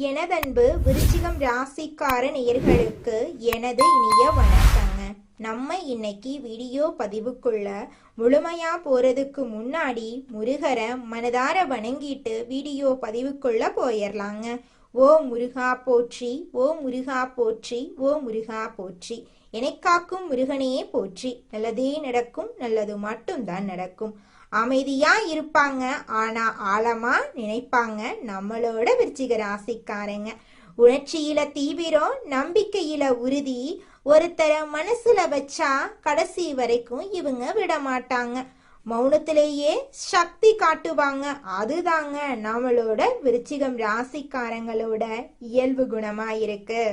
எனதன்பு விருச்சிகம் ராசிக்கார நேயர்களுக்கு எனது இனிய வணக்கங்க. நம்ம இன்னைக்கு வீடியோ பதிவுக்குள்ள முழுமையா போறதுக்கு முன்னாடி முருகரை மனதார வணங்கிட்டு வீடியோ பதிவுக்குள்ள போயிடலாங்க. ஓ முருகா போற்றி, ஓ முருகா போற்றி, ஓ முருகா போற்றி. எனக்காக்கும் முருகனே போற்றி. நல்லதே நடக்கும், நல்லது மட்டும்தான் நடக்கும். அமைதியா இருப்பாங்க, ஆனா ஆழமா நினைப்பாங்க நம்மளோட விருச்சிக ராசிக்காரங்க. உணர்ச்சியில தீவிரம், நம்பிக்கையில உறுதி. ஒருத்தர மனசுல வச்சா கடைசி வரைக்கும் இவங்க விட மாட்டாங்க. மௌனத்திலேயே சக்தி காட்டுவாங்க. அதுதாங்க நம்மளோட விருச்சிகம் ராசிக்காரங்களோட இயல்பு குணமா இருக்கு.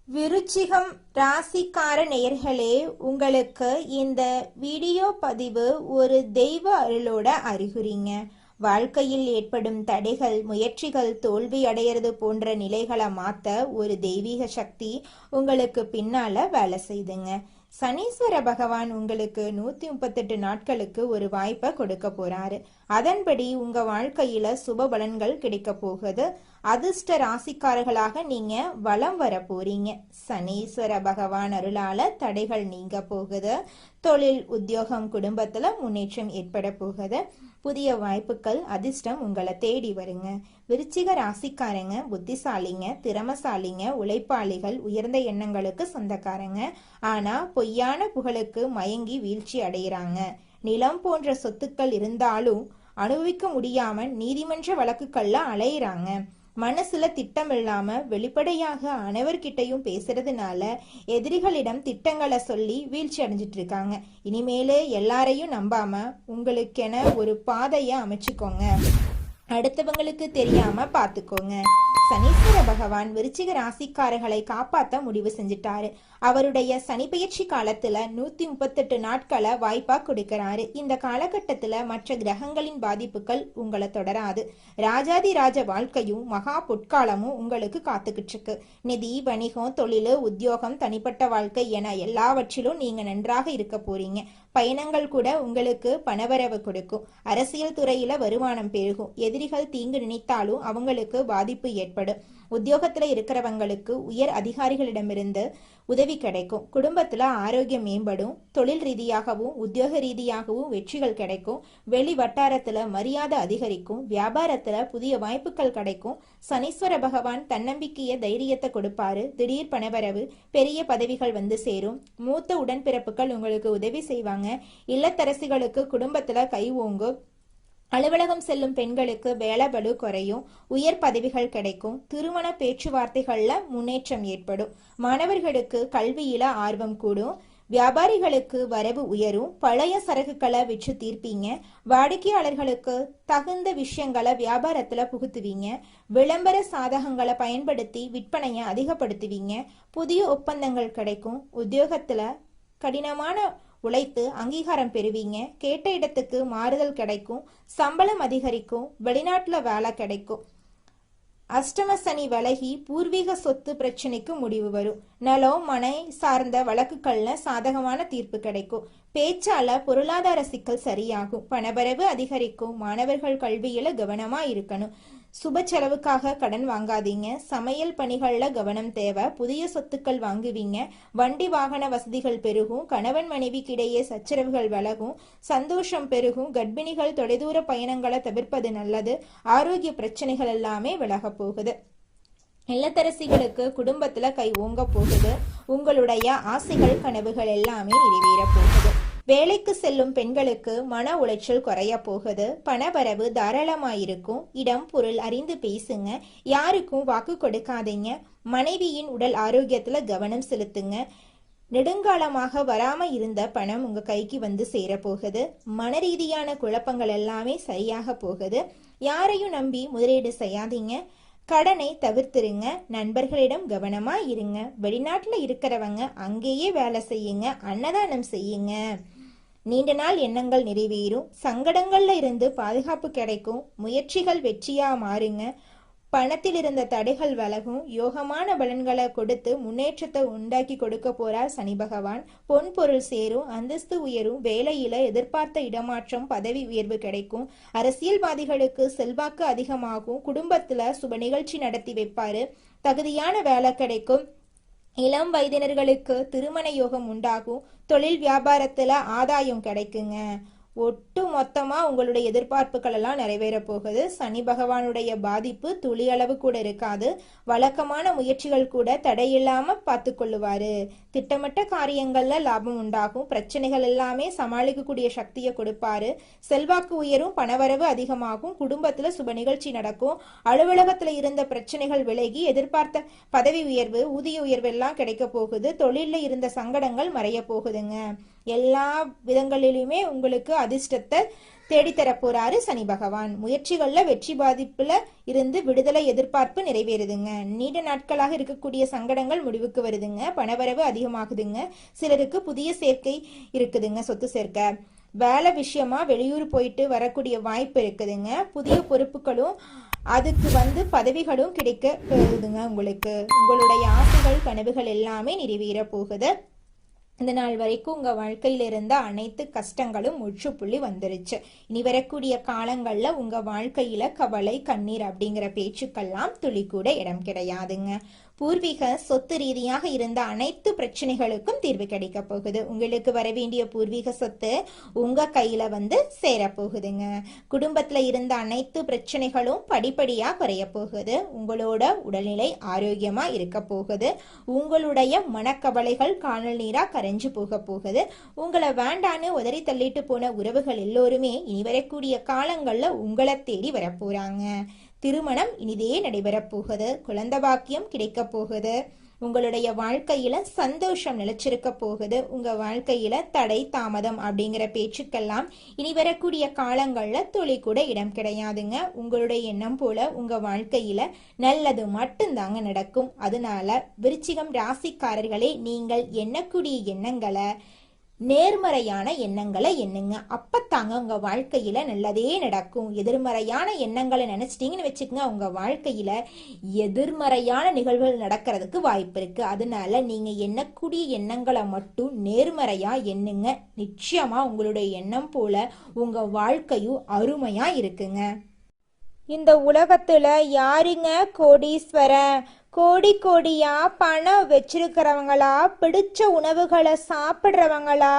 விருச்சிகம் ராசிக்கார நேயர்களே, உங்களுக்கு இந்த வீடியோ பதிவு ஒரு தெய்வ அருளோட அறிகுறிங்க. வாழ்க்கையில் ஏற்படும் தடைகள், முயற்சிகள் தோல்வி அடையிறது போன்ற நிலைகளை மாத்த ஒரு தெய்வீக சக்தி உங்களுக்கு பின்னால வேலை செய்துங்க. சனீஸ்வர பகவான் உங்களுக்கு 138 நாட்களுக்கு ஒரு வாய்ப்பை கொடுக்க போறாரு. அதன்படி உங்க வாழ்க்கையில சுப பலன்கள் கிடைக்க போகுது. அதிர்ஷ்ட ராசிக்காரர்களாக நீங்க வலம் வர போறீங்க. சனீஸ்வர பகவான் அருளால தடைகள் நீங்க போகுது. தொழில், உத்தியோகம், குடும்பத்துல முன்னேற்றம் ஏற்பட போகுது. புதிய வாய்ப்புகள், அதிர்ஷ்டம் உங்களை தேடி வருங்க. விருச்சிக ராசிக்காரங்க புத்திசாலிங்க, திறமசாலிங்க, உழைப்பாளிகள், உயர்ந்த எண்ணங்களுக்கு சொந்தக்காரங்க. ஆனா பொய்யான புகழுக்கு மயங்கி வீழ்ச்சி அடைகிறாங்க. நிலம் போன்ற சொத்துக்கள் இருந்தாலும் அனுபவிக்க முடியாம நீதிமன்ற வழக்குகள்ல அலையிறாங்க. மனசுல திட்டம் இல்லாம வெளிப்படையாக அனைவர்கிட்டையும் பேசுறதுனால எதிரிகளிடம் திட்டங்களை சொல்லி வீழ்ச்சி அடைஞ்சிட்டு இருக்காங்க. இனிமேலே எல்லாரையும் நம்பாம உங்களுக்கென ஒரு பாதையை அமைச்சுக்கோங்க. அடுத்தவங்களுக்கு தெரியாம பாத்துக்கோங்க. சனீஸ்வர பகவான் விருச்சிக ராசிக்காரர்களை காப்பாத்த முடிவு செஞ்சிட்டாரு. அவருடைய சனி பெயர்ச்சி காலத்துல 138 நாட்களை வாய்ப்பா கொடுக்கிறாரு. இந்த காலகட்டத்துல மற்ற கிரகங்களின் பாதிப்புகள் உங்களை தொடராது. ராஜாதி ராஜ வாழ்க்கையும் மகா பொற்காலமும் உங்களுக்கு காத்துக்கிட்டு இருக்கு. நிதி, வணிகம், தொழில், உத்தியோகம், தனிப்பட்ட வாழ்க்கை என எல்லாவற்றிலும் நீங்க நன்றாக இருக்க போறீங்க. பயணங்கள் கூட உங்களுக்கு பணவரவு கொடுக்கும். அரசியல் துறையில வருமானம் பெருகும். எதிரிகள் தீங்கு நினைத்தாலும் அவங்களுக்கு பாதிப்பு ஏற்படும். உத்தியோகத்துல இருக்கிறவங்களுக்கு உயர் அதிகாரிகளிடமிருந்து உதவி கிடைக்கும். குடும்பத்துல ஆரோக்கியம் மேம்படும். தொழில் ரீதியாகவும் உத்தியோக ரீதியாகவும் வெற்றிகள் கிடைக்கும். வெளி வட்டாரத்துல மரியாதை அதிகரிக்கும். வியாபாரத்துல புதிய வாய்ப்புகள் கிடைக்கும். சனீஸ்வர பகவான் தன்னம்பிக்கைய தைரியத்தை கொடுப்பாரு. திடீர் பணவரவு, பெரிய பதவிகள் வந்து சேரும். மூத்த உடன்பிறப்புகள் உங்களுக்கு உதவி செய்வாங்க. இல்லத்தரசிகளுக்கு குடும்பத்துல கை ஓங்கும். அலுவலகம் செல்லும் பெண்களுக்கு வேலை பளு குறையும். உயர் பதவிகள் கிடைக்கும். திருமண பேச்சுவார்த்தைகள்ல முன்னேற்றம் ஏற்படும். மாணவர்களுக்கு கல்வியில ஆர்வம் கூடும். வியாபாரிகளுக்கு வரவு உயரும். பழைய சரக்குகளை விற்று தீர்ப்பீங்க. வாடிக்கையாளர்களுக்கு தகுந்த விஷயங்களை வியாபாரத்துல புகுத்துவீங்க. விளம்பர சாதகங்களை பயன்படுத்தி விற்பனையை அதிகப்படுத்துவீங்க. புதிய ஒப்பந்தங்கள் கிடைக்கும். உத்தியோகத்துல கடினமான உழைத்து அங்கீகாரம் பெறுவீங்க. கேட்ட இடத்துக்கு மாறுதல் கிடைக்கும். சம்பளம் அதிகரிக்கும். வெளிநாட்டுல வேலை கிடைக்கும். அஷ்டம சனி விலகி பூர்வீக சொத்து பிரச்சனைக்கு முடிவு வரும். நிலம், மனை சார்ந்த வழக்குகள்ல சாதகமான தீர்ப்பு கிடைக்கும். பேச்சால பொருளாதார சிக்கல் சரியாகும். பணவரவு அதிகரிக்கும். மாணவர்கள் கல்வியில கவனமா இருக்கணும். சுப செலவுக்காக கடன் வாங்காதீங்க. சமையல் பணிகள்ல கவனம் தேவை. புதிய சொத்துக்கள் வாங்குவீங்க. வண்டி வாகன வசதிகள் பெருகும். கணவன் மனைவிக்கிடையே சச்சரவுகள் விலகும். சந்தோஷம் பெருகும். கர்ப்பிணிகள் தொலைதூர பயணங்களை தவிர்ப்பது நல்லது. ஆரோக்கிய பிரச்சனைகள் எல்லாமே விலக போகுது. இல்லத்தரசிகளுக்கு குடும்பத்துல கை ஓங்க போகுது. உங்களுடைய ஆசைகள், கனவுகள் எல்லாமே நிறைவேற போகுது. வேலைக்கு செல்லும் பெண்களுக்கு மன உளைச்சல் குறைய போகுது. பணவரவு தாராளமாயிருக்கும். இடம், பொருள் அறிந்து பேசுங்க. யாருக்கும் வாக்கு கொடுக்காதீங்க. மனைவியின் உடல் ஆரோக்கியத்துல கவனம் செலுத்துங்க. நெடுங்காலமாக வராம இருந்த பணம் உங்க கைக்கு வந்து சேரப்போகுது. மன ரீதியான குழப்பங்கள் எல்லாமே சரியாக போகுது. யாரையும் நம்பி முதலீடு செய்யாதீங்க. கடனை தவிர்த்துருங்க. நண்பர்களிடம் கவனமா இருங்க. வெளிநாட்டுல இருக்கிறவங்க அங்கேயே வேலை செய்யுங்க. அன்னதானம் செய்யுங்க. நீண்ட நாள் எண்ணங்கள் நிறைவேறும். சங்கடங்கள்ல இருந்து பாதுகாப்பு கிடைக்கும். முயற்சிகள் வெற்றியா மாறுங்க. பணத்தில் இருந்த தடைகள் விலகும். யோகமான பலன்களை கொடுத்து முன்னேற்றத்தை உண்டாக்கி கொடுக்க போறார் சனி பகவான். பொன் பொருள் சேரும், அந்தஸ்து உயரும், வேலையில எதிர்பார்த்த இடமாற்றம், பதவி உயர்வு கிடைக்கும். அரசியல்வாதிகளுக்கு செல்வாக்கு அதிகமாகும். குடும்பத்துல சுப நிகழ்ச்சி நடத்தி வைப்பாரு. தகுதியான வேலை கிடைக்கும். இளம் வயதினர்களுக்கு திருமண யோகம் உண்டாகும். தொழில் வியாபாரத்துல ஆதாயம் கிடைக்குங்க. ஒட்டு மொத்தமா உங்களுடைய எதிர்பார்ப்புகள் எல்லாம் நிறைவேற போகுது. சனி பகவானுடைய பாதிப்பு துளி அளவு கூட இருக்காது. வழக்கமான முயற்சிகள் கூட தடையில்லாம பார்த்து கொள்ளுவாரு. திட்டமிட்ட காரியங்கள்ல லாபம் உண்டாகும். பிரச்சனைகள் எல்லாமே சமாளிக்கக்கூடிய சக்தியை கொடுப்பாரு. செல்வாக்கு உயரும், பணவரவு அதிகமாகும். குடும்பத்துல சுப நிகழ்ச்சி நடக்கும். அலுவலகத்துல இருந்த பிரச்சனைகள் விலகி எதிர்பார்த்த பதவி உயர்வு, ஊதிய உயர்வு எல்லாம் கிடைக்க போகுது. தொழில இருந்த சங்கடங்கள் மறைய போகுதுங்க. எல்லா விதங்களிலுமே உங்களுக்கு அதிர்ஷ்டத்தை தேடித்தர போறாரு சனி பகவான். முயற்சிகள்ல வெற்றி பாதிப்புல இருந்து விடுதலை எதிர்பார்ப்பு நிறைவேறுதுங்க. நீண்ட நாட்களாக இருக்கக்கூடிய சங்கடங்கள் முடிவுக்கு வருதுங்க. பணவரவு அதிகமாகுதுங்க. சிலருக்கு புதிய சேர்க்கை இருக்குதுங்க, சொத்து சேர்க்கை. வேலை விஷயமா வெளியூர் போயிட்டு வரக்கூடிய வாய்ப்பு இருக்குதுங்க. புதிய பொறுப்புகளும் அதுக்கு பதவிகளும் கிடைக்க போகுதுங்க. உங்களுடைய ஆசைகள் கனவுகள் எல்லாமே நிறைவேற போகுது. இந்த நாள் வரைக்கும் உங்க வாழ்க்கையில இருந்த அனைத்து கஷ்டங்களும் முற்றுப்புள்ளி வந்துருச்சு. இனி வரக்கூடிய காலங்கள்ல உங்க வாழ்க்கையில கவலை, கண்ணீர் அப்படிங்கிற பேச்சுக்கெல்லாம் துளி கூட இடம் கிடையாதுங்க. பூர்வீக சொத்து ரீதியாக இருந்த அனைத்து பிரச்சனைகளுக்கும் தீர்வு கிடைக்க போகுது. உங்களுக்கு வர வேண்டிய பூர்வீக சொத்து உங்க கையில சேரப்போகுதுங்க. குடும்பத்துல இருந்த அனைத்து பிரச்சனைகளும் படிப்படியா குறைய போகுது. உங்களோட உடல்நிலை ஆரோக்கியமா இருக்க போகுது. உங்களுடைய மனக்கவலைகள் காணல் நீரா கரைஞ்சு போகுது. உங்களை வேண்டான்னு உதறி தள்ளிட்டு போன உறவுகள் எல்லோருமே இனி வரக்கூடிய காலங்கள்ல உங்களை தேடி வரப்போறாங்க. திருமணம் இனிதே நடைபெறப் போகுது. குழந்தை பாக்கியம் கிடைக்க போகுது. உங்களுடைய வாழ்க்கையில சந்தோஷம் நிலைச்சிருக்க போகுது. உங்க வாழ்க்கையில தடை, தாமதம் அப்படிங்கிற பேச்சுக்கெல்லாம் இனி வரக்கூடிய காலங்கள்ல துளி கூட இடம் கிடையாதுங்க. உங்களுடைய எண்ணம் போல உங்க வாழ்க்கையில நல்லது மட்டும்தாங்க நடக்கும். அதனால விருச்சிகம் ராசிக்காரர்களே, நீங்கள் எண்ணக்கூடிய எண்ணங்களை நேர்மறையான எண்ணங்களை எண்ணுங்க. அப்பத்தாங்க உங்க வாழ்க்கையில நல்லதே நடக்கும். எதிர்மறையான எண்ணங்களை நினைச்சிட்டீங்கன்னு வச்சுக்கோங்க, உங்க வாழ்க்கையில எதிர்மறையான நிகழ்வுகள் நடக்கிறதுக்கு வாய்ப்பு இருக்கு. அதனால நீங்க எண்ணக்கூடிய எண்ணங்களை மட்டும் நேர்மறையா எண்ணுங்க. நிச்சயமா உங்களுடைய எண்ணம் போல உங்க வாழ்க்கையும் அருமையா இருக்குங்க. இந்த உலகத்துல யாருங்க கோடீஸ்வரன்? கோடி கோடியா பணம் வச்சிருக்கிறவங்களா, பிடிச்ச உணவுகளை சாப்பிட்றவங்களா,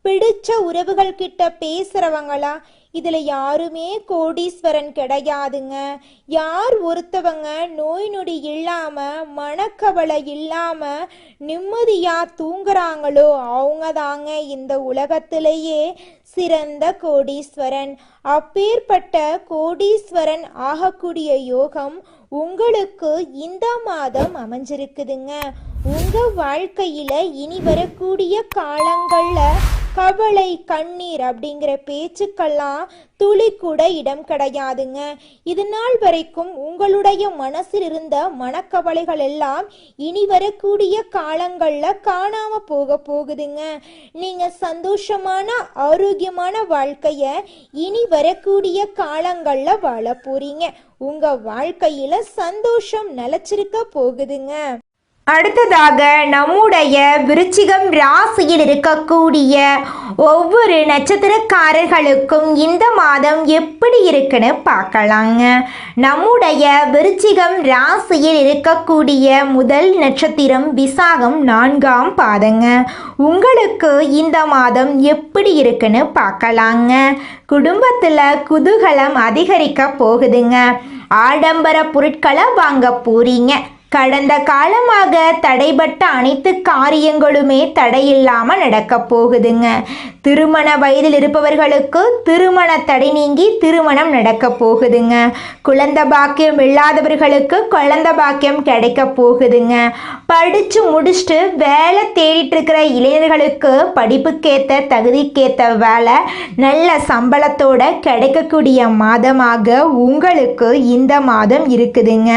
பிடிச்ச உறவுகள் கிட்ட பேசுறவங்களா? இதுல யாருமே கோடீஸ்வரன் கிடையாதுங்க. யார் ஒருத்தவங்க நோய் நொடி இல்லாம, மனக்கவலை இல்லாம நிம்மதியா தூங்குறாங்களோ அவங்க தாங்க இந்த உலகத்திலேயே சிறந்த கோடீஸ்வரன். அப்பேற்பட்ட கோடீஸ்வரன் ஆகக்கூடிய யோகம் உங்களுக்கு இந்த மாதம் அமைஞ்சிருக்குதுங்க. உங்க வாழ்க்கையில இனி வரக்கூடிய காலங்கள்ல கவலை, கண்ணீர் அப்படிங்கிற பேச்சுக்கெல்லாம் துளி கூட இடம் கிடையாதுங்க. இது நாள் வரைக்கும் உங்களுடைய மனசில் இருந்த மனக்கவலைகள் எல்லாம் இனி வரக்கூடிய காலங்கள்ல காணாம போகுதுங்க. நீங்க சந்தோஷமான, ஆரோக்கியமான வாழ்க்கைய இனி வரக்கூடிய காலங்கள்ல வாழ போறீங்க. உங்க வாழ்க்கையில சந்தோஷம் நிலைச்சிருக்க போகுதுங்க. அடுத்ததாக நம்முடைய விருச்சிகம் ராசியில் இருக்கக்கூடிய ஒவ்வொரு நட்சத்திரக்காரர்களுக்கும் இந்த மாதம் எப்படி இருக்குன்னு பார்க்கலாங்க. நம்முடைய விருச்சிகம் ராசியில் இருக்கக்கூடிய முதல் நட்சத்திரம் விசாகம் 4ஆம் பாதங்க. உங்களுக்கு இந்த மாதம் எப்படி இருக்குன்னு பார்க்கலாங்க. குடும்பத்தில் குதூகலம் அதிகரிக்க போகுதுங்க. ஆடம்பர பொருட்களை வாங்க போறீங்க. கடந்த காலமாக தடைபட்ட அனைத்து காரியங்களுமே தடையில்லாம நடக்க போகுதுங்க. திருமண வயதில் இருப்பவர்களுக்கு திருமண தடை நீங்கி திருமணம் நடக்க போகுதுங்க. குழந்தை பாக்கியம் இல்லாதவர்களுக்கு குழந்தை பாக்கியம் கிடைக்க போகுதுங்க. படிச்சு முடிச்சுட்டு வேலை தேடிட்டு இருக்கிற இளைஞர்களுக்கு படிப்புக்கேற்ற தகுதிக்கேற்ற வேலை நல்ல சம்பளத்தோட கிடைக்கக்கூடிய மாதமாக உங்களுக்கு இந்த மாதம் இருக்குதுங்க.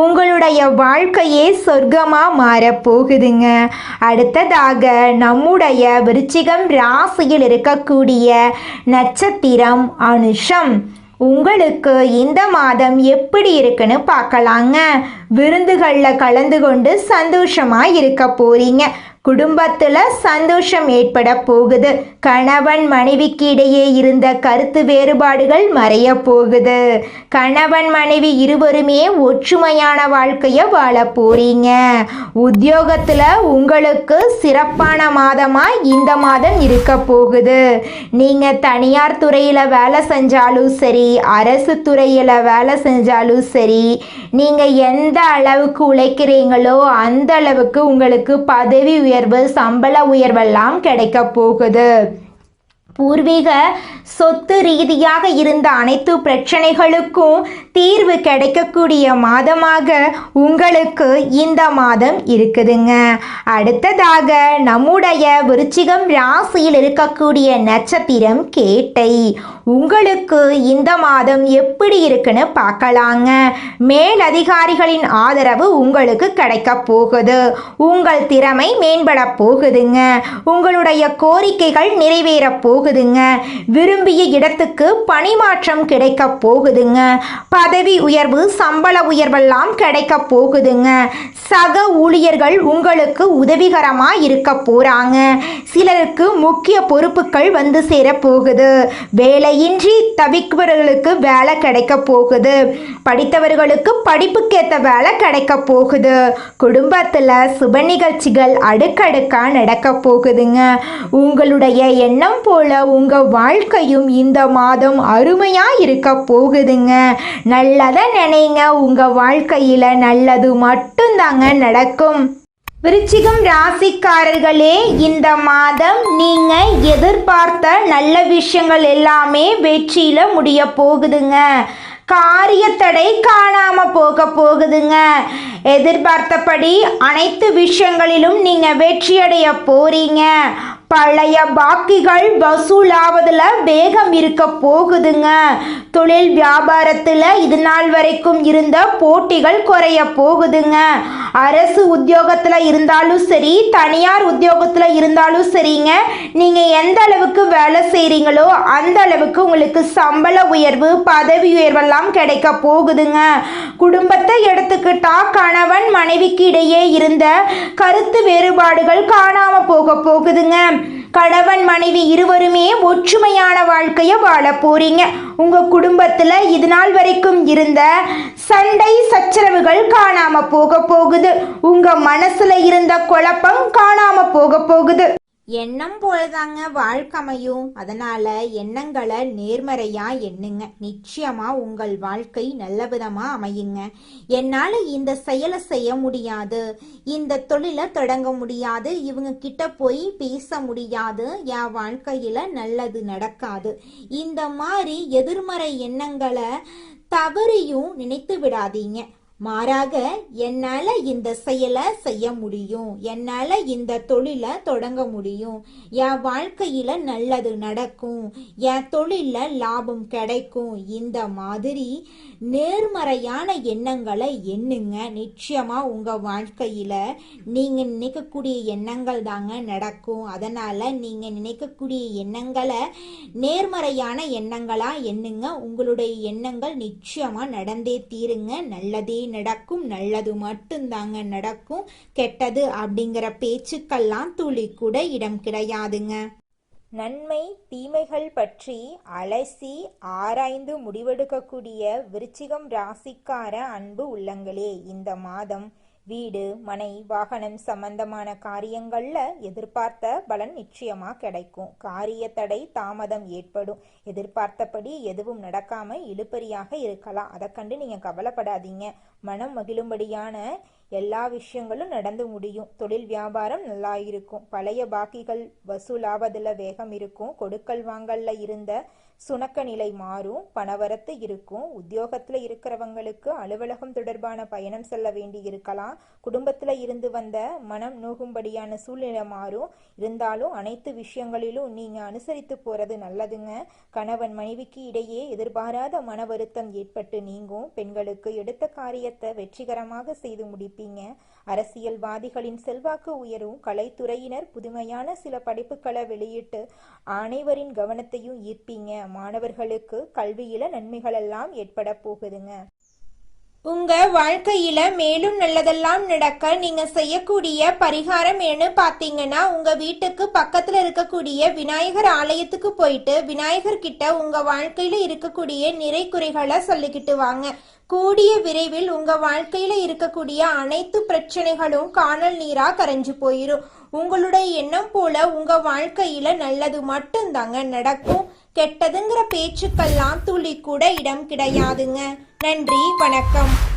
உங்களுடைய வாழ்க்கையே சொர்க்கமா மாறப்போகுதுங்க. அடுத்ததாக நம்முடைய விருச்சிகம் ராசியில் இருக்கக்கூடிய நட்சத்திரம் அனுஷம். உங்களுக்கு இந்த மாதம் எப்படி இருக்குன்னு பார்க்கலாங்க. விருந்துகளில் கலந்து கொண்டு சந்தோஷமா இருக்க போறீங்க. குடும்பத்துல சந்தோஷம் ஏற்பட போகுது. கணவன் மனைவிக்கு இடையே இருந்த கருத்து வேறுபாடுகள் மறைய போகுது. கணவன் மனைவி இருவருமே ஒற்றுமையான வாழ்க்கைய வாழ போறீங்க. உத்தியோகத்துல உங்களுக்கு சிறப்பான மாதமா இந்த மாதம் இருக்க போகுது. நீங்க தனியார் துறையில வேலை செஞ்சாலும் சரி, அரசு துறையில வேலை செஞ்சாலும் சரி, நீங்க எந்த அளவுக்கு உழைக்கிறீங்களோ அந்த அளவுக்கு உங்களுக்கு பதவி உயர்வு, சம்பள உயர்வெல்லாம் கிடைக்க போகுது. பூர்வீக சொத்து ரீதியாக இருந்த அனைத்து பிரச்சனைகளுக்கும் தீர்வு கிடைக்கக்கூடிய மாதமாக உங்களுக்கு இந்த மாதம் இருக்குதுங்க. அடுத்ததாக நம்முடைய விருச்சிகம் ராசியில் இருக்கக்கூடிய நட்சத்திரம் கேட்டை. உங்களுக்கு இந்த மாதம் எப்படி இருக்குன்னு பார்க்கலாங்க. மேலதிகாரிகளின் ஆதரவு உங்களுக்கு கிடைக்க போகுது. உங்கள் திறமை மேம்பட போகுதுங்க. உங்களுடைய கோரிக்கைகள் நிறைவேற போகுதுங்க. விரும்பிய இடத்துக்கு பணிமாற்றம் கிடைக்க போகுதுங்க. பதவி உயர்வு, சம்பள உயர்வெல்லாம் கிடைக்க போகுதுங்க. சக ஊழியர்கள் உங்களுக்கு உதவிகரமா இருக்க போறாங்க. சிலருக்கு முக்கிய பொறுப்புகள் வந்து சேர போகுது. வேலையின்றி தவிப்பவர்களுக்கு வேலை கிடைக்க போகுது. படித்தவர்களுக்கு படிப்புக்கேற்ற வேலை கிடைக்க போகுது. குடும்பத்துல சுப நிகழ்ச்சிகள் அடுக்கடுக்கா நடக்க போகுதுங்க. உங்களுடைய எண்ணம் போல உங்க வாழ்க்கையும் இந்த மாதம் அருமையா இருக்க போகுதுங்க. நல்லதை நினைங்க. உங்க வாழ்க்கையில நல்லது மட்டும்தாங்க நடக்கும். விருச்சிகம் ராசிக்காரர்களே, இந்த மாதம் நீங்க எதிர்பார்த்த நல்ல விஷயங்கள் எல்லாமே வெற்றியில முடிய போகுதுங்க. காரியத்தடை காணாம போக போகுதுங்க. எதிர்பார்த்தபடி அனைத்து விஷயங்களிலும் நீங்க வெற்றியடைய போறீங்க. பழைய பாக்கிகள் வசூலாவதுல வேகம் இருக்க போகுதுங்க. தொழில் வியாபாரத்துல இது நாள் வரைக்கும் இருந்த போட்டிகள் குறைய போகுதுங்க. அரசு உத்தியோகத்துல இருந்தாலும் சரி, தனியார் உத்தியோகத்துல இருந்தாலும் சரிங்க, நீங்க எந்த அளவுக்கு வேலை செய்றீங்களோ அந்த அளவுக்கு உங்களுக்கு சம்பள உயர்வு, பதவி உயர்வெல்லாம் கிடைக்க போகுதுங்க. குடும்பத்தை எடுத்துக்கிட்டா கணவன் மனைவிக்கு இடையே இருந்த கருத்து வேறுபாடுகள் காணாம போக போகுதுங்க. கணவன் மனைவி இருவருமே ஒற்றுமையான வாழ்க்கைய வாழ போறீங்க. உங்க குடும்பத்துல இது நாள் வரைக்கும் இருந்த சண்டை சச்சரவுகள் காணாம போக போகுது. உங்க மனசுல இருந்த குழப்பம் காணாம போக போகுது. எண்ணம் போலதாங்க வாழ்க்கையும். அதனால எண்ணங்களை நேர்மறையா எண்ணுங்க. நிச்சயமா உங்கள் வாழ்க்கை நல்ல விதமா அமையுங்க. என்னால இந்த செயலை செய்ய முடியாது, இந்த தொழிலை தொடங்க முடியாது, இவங்க கிட்ட போய் பேச முடியாது, என் வாழ்க்கையில நல்லது நடக்காது, இந்த மாதிரி எதிர்மறை எண்ணங்களை தவறியும் நினைத்து விடாதீங்க. மாறாக என்னால இந்த செயலை செய்ய முடியும், என்னால இந்த தொழிலை தொடங்க முடியும், என் வாழ்க்கையில நல்லது நடக்கும், என் தொழில லாபம் கிடைக்கும், இந்த மாதிரி நேர்மறையான எண்ணங்களை எண்ணுங்க. நிச்சயமா உங்க வாழ்க்கையில நீங்க நினைக்கக்கூடிய எண்ணங்கள் தாங்க நடக்கும். அதனால நீங்க நினைக்கக்கூடிய எண்ணங்களை நேர்மறையான எண்ணங்களா எண்ணுங்க. உங்களுடைய எண்ணங்கள் நிச்சயமா நடந்தே தீருங்க. நல்லதே நடக்கும். நல்லது மட்டும்தாங்க நடக்கும். கெட்டது அப்படிங்கிற பேச்சுக்கெல்லாம் துளி கூட இடம் கிடையாதுங்க. நன்மை தீமைகள் பற்றி அலசி ஆராய்ந்து முடிவெடுக்கக்கூடிய விருச்சிகம் ராசிக்கார அன்பு உள்ளங்களே, இந்த மாதம் வீடு, மனை, வாகனம் சம்பந்தமான காரியங்கள்ல எதிர்பார்த்த பலன் நிச்சயமா கிடைக்கும். காரிய தடை தாமதம் ஏற்படும். எதிர்பார்த்தபடி எதுவும் நடக்காம இழுபறியாக இருக்கலாம். அதை கண்டு நீங்க கவலைப்படாதீங்க. மனம் மகிழும்படியான எல்லா விஷயங்களும் நடந்து முடியும். தொழில் வியாபாரம் நல்லா இருக்கும். பழைய பாக்கிகள் வசூலாவதுல வேகம் இருக்கும். கொடுக்கல் வாங்கல்ல இருந்த சுணக்க நிலை மாறும். பணவரத்து இருக்கும். உத்தியோகத்துல இருக்கிறவங்களுக்கு அலுவலகம் தொடர்பான பயணம் செல்ல வேண்டி இருக்கலாம். குடும்பத்துல இருந்து வந்த மனம் நோகும்படியான சூழ்நிலை மாறும். இருந்தாலும் அனைத்து விஷயங்களிலும் நீங்க அனுசரித்து போறது நல்லதுங்க. கணவன் மனைவிக்கு இடையே எதிர்பாராத மன வருத்தம் ஏற்பட்டு நீங்கும். பெண்களுக்கு எடுத்த காரியத்தை வெற்றிகரமாக செய்து முடிப்பீங்க. ஜெயிப்பீங்க. அரசியல்வாதிகளின் செல்வாக்கு உயரும். கலைத்துறையினர் புதுமையான சில படைப்புகளை வெளியிட்டு அனைவரின் கவனத்தையும் ஈர்ப்பீங்க. மாணவர்களுக்கு கல்வியில நன்மைகளெல்லாம் ஏற்பட போகுதுங்க. உங்க வாழ்க்கையில மேலும் நல்லதெல்லாம் நடக்க நீங்க செய்யக்கூடிய பரிகாரம் என்னன்னு பாத்தீங்கன்னா, உங்க வீட்டுக்கு பக்கத்துல இருக்கக்கூடிய விநாயகர் ஆலயத்துக்கு போயிட்டு விநாயகர் கிட்ட உங்க வாழ்க்கையில இருக்கக்கூடிய நிறை குறைகளை சொல்லிக்கிட்டு வாங்க. கூடிய விரைவில் உங்க வாழ்க்கையில இருக்கக்கூடிய அனைத்து பிரச்சனைகளும் காணல் நீரா கரைஞ்சு போயிரும். உங்களுடைய எண்ணம் போல உங்க வாழ்க்கையில நல்லது மட்டும்தாங்க நடக்கும். கெட்டதுங்கிற பேச்சுக்கெல்லாம் துளி கூட இடம் கிடையாதுங்க. நன்றி, வணக்கம்.